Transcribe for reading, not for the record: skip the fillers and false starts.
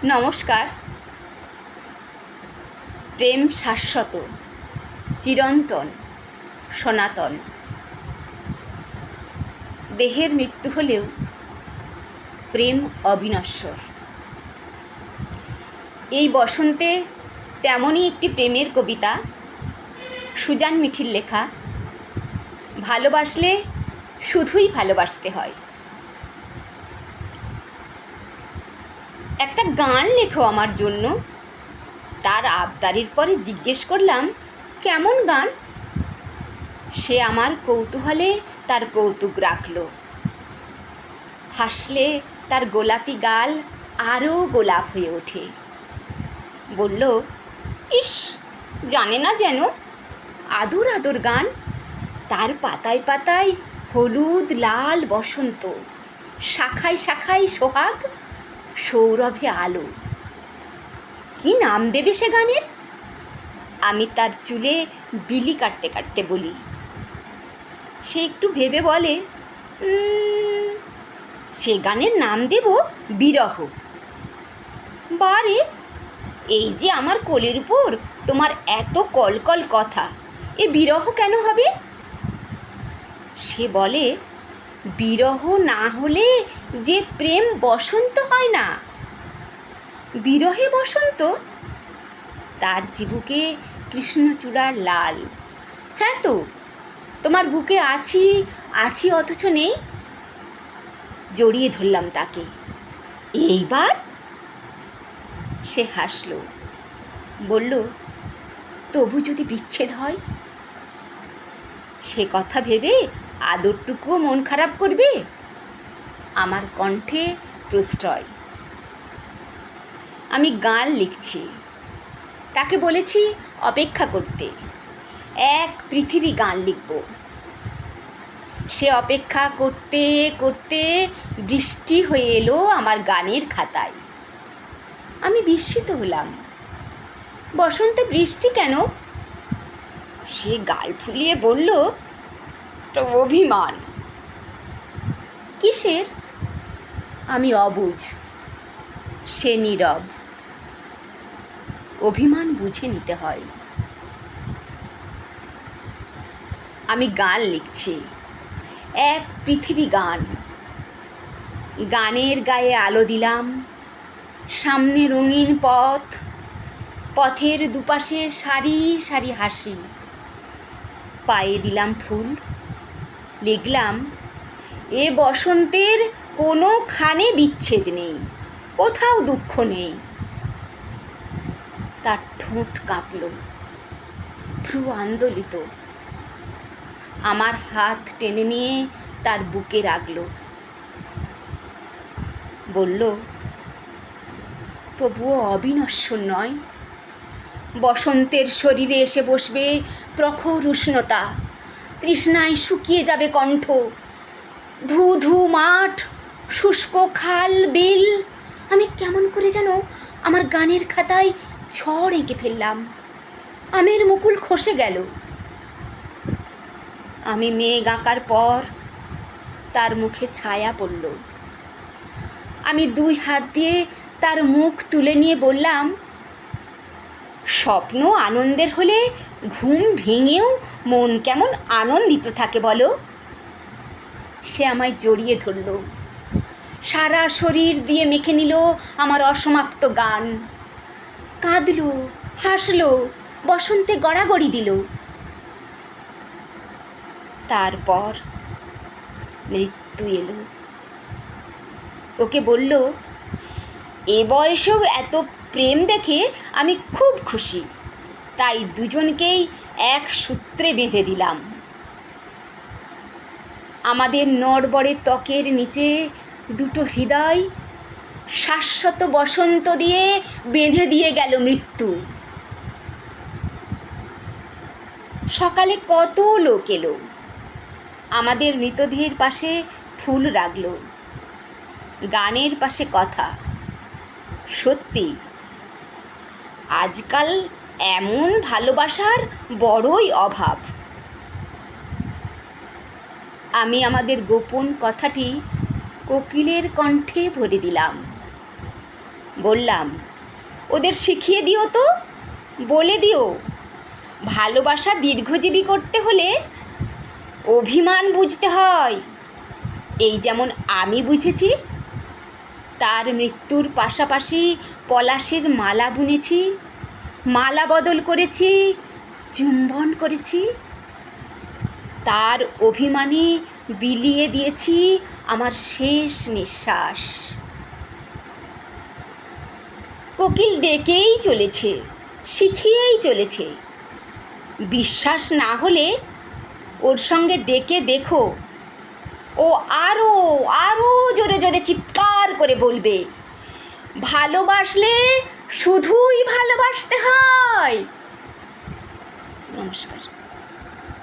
নমস্কার। প্রেম শাশ্বত, চিরন্তন, সনাতন। দেহের মৃত্যু হলেও প্রেম অবিনশ্বর। এই বসন্তে তেমনই একটি প্রেমের কবিতা, সুজান মিঠির লেখা। ভালোবাসলে শুধুই ভালোবাসতে হয়। একটা গান লেখো আমার জন্য। তার আবদারির পরে জিজ্ঞেস করলাম, কেমন গান? সে আমার কৌতূহলে তার কৌতুক রাখল। হাসলে তার গোলাপি গাল আরও গোলাপ হয়ে ওঠে। বলল, ইস, জানে না যেন আদর আদর গান। তার পাতায় পাতায় হলুদ লাল বসন্ত, শাখায় শাখায় সোহাগ, সৌরভে আলো। কি নাম দেবে সে গানের? আমি তার চুলে বিলি কাটতে কাটতে বলি। সে একটু ভেবে বলে, সে গানের নাম দেব বিরহ। বারে, এই যে আমার কোলের উপর তোমার এত কলকল কথা, এ বিরহ কেন হবে? সে বলে, বিরহ না হলে যে প্রেম বসন্ত হয় না। বিরহে বসন্ত? তার চিবুকে কৃষ্ণচূড়ার লাল। হ্যাঁ তো, তোমার বুকে আছি আছি অথচ নেই। জড়িয়ে ধরলাম তাকে। এইবার? সে হাসল, বলল, তবু যদি বিচ্ছেদ হয়? সে কথা ভেবে আদরটুকুও মন খারাপ করবে? আমার কণ্ঠে প্রশ্রয়। আমি গান লিখছি। তাকে বলেছি অপেক্ষা করতে। এক পৃথিবী গান লিখব। সে অপেক্ষা করতে করতে বৃষ্টি হয়ে এলো আমার গানের খাতায়। আমি বিস্মিত হলাম। বসন্তে বৃষ্টি কেন? সে গাল ফুলিয়ে বলল, তো অভিমান। কিসের? আমি অবুঝ। সে নীরব। অভিমান বুঝে নিতে হয়। আমি গান লিখছি, এক পৃথিবী গান। গানের গায়ে আলো দিলাম, সামনে রঙিন পথ, পথের দুপাশে সারি সারি হাসি। পায়ে দিলাম ফুল, লিখলাম, এ বসন্তের কোনোখানে বিচ্ছেদ নেই, কোথাও দুঃখ নেই। তার ঠোঁট কাঁপল, ভ্রু আন্দোলিত। আমার হাত টেনে নিয়ে তার বুকে রাখল। বলল, তবুও অবিনশ্বর নয়। বসন্তের শরীরে এসে বসবে প্রখর উষ্ণতা, তৃষ্ণায় শুকিয়ে যাবে কণ্ঠ। ধু ধু মাঠ, শুষ্ক খাল বিল, আমি কেমন করে যেন আমার গানের খাতায় ঝড় এঁকে ফেললাম। আমের মুকুল খসে গেল। আমি মেঘ আঁকার পর তার মুখে ছায়া পড়ল। আমি দুই হাত দিয়ে তার মুখ তুলে নিয়ে বললাম, স্বপ্ন আনন্দের হলে ঘুম ভেঙেও মন কেমন আনন্দিত থাকে বলো? সে আমায় জড়িয়ে ধরল, সারা শরীর দিয়ে মেখে নিল আমার অসমাপ্ত গান। কাঁদল, হাসল, বসন্তে গড়াগড়ি দিল। তারপর মৃত্যু এলো। ওকে বলল, এ বয়সেও এত প্রেম দেখে আমি খুব খুশি, তাই দুজনকেই এক সূত্রে বেঁধে দিলাম। আমাদের নড়বড়ে ত্বকের নিচে দুটো হৃদয় শাশ্বত বসন্ত দিয়ে বেঁধে দিয়ে গেল মৃত্যু। সকালে কত লোক এলো, আমাদের মৃতদেহের পাশে ফুল রাখল, গানের পাশে কথা। সত্যি, আজকাল এমন ভালোবাসার বড়ই অভাব। আমি আমাদের গোপন কথাটি কোকিলের কণ্ঠে ভরে দিলাম। বললাম, ওদের শিখিয়ে দিও তো, বলে দিও, ভালোবাসা দীর্ঘজীবী করতে হলে অভিমান বুঝতে হয়। এই যেমন আমি বুঝেছি। তার মৃত্যুর পাশাপাশি পলাশের মালা বুনেছি, মালা বদল করেছি, চুম্বন করেছি। তার অভিমানে বিলিয়ে দিয়েছি আমার শেষ নিঃশ্বাস। কোকিল ডেকেই চলেছে, শিখিয়েই চলেছে। বিশ্বাস না হলে ওর সঙ্গে ডেকে দেখো, ও আরও আরও জোরে জোরে চিৎকার করে বলবে, ভালোবাসলে শুধুই ভালোবাসতে হয়। নমস্কার।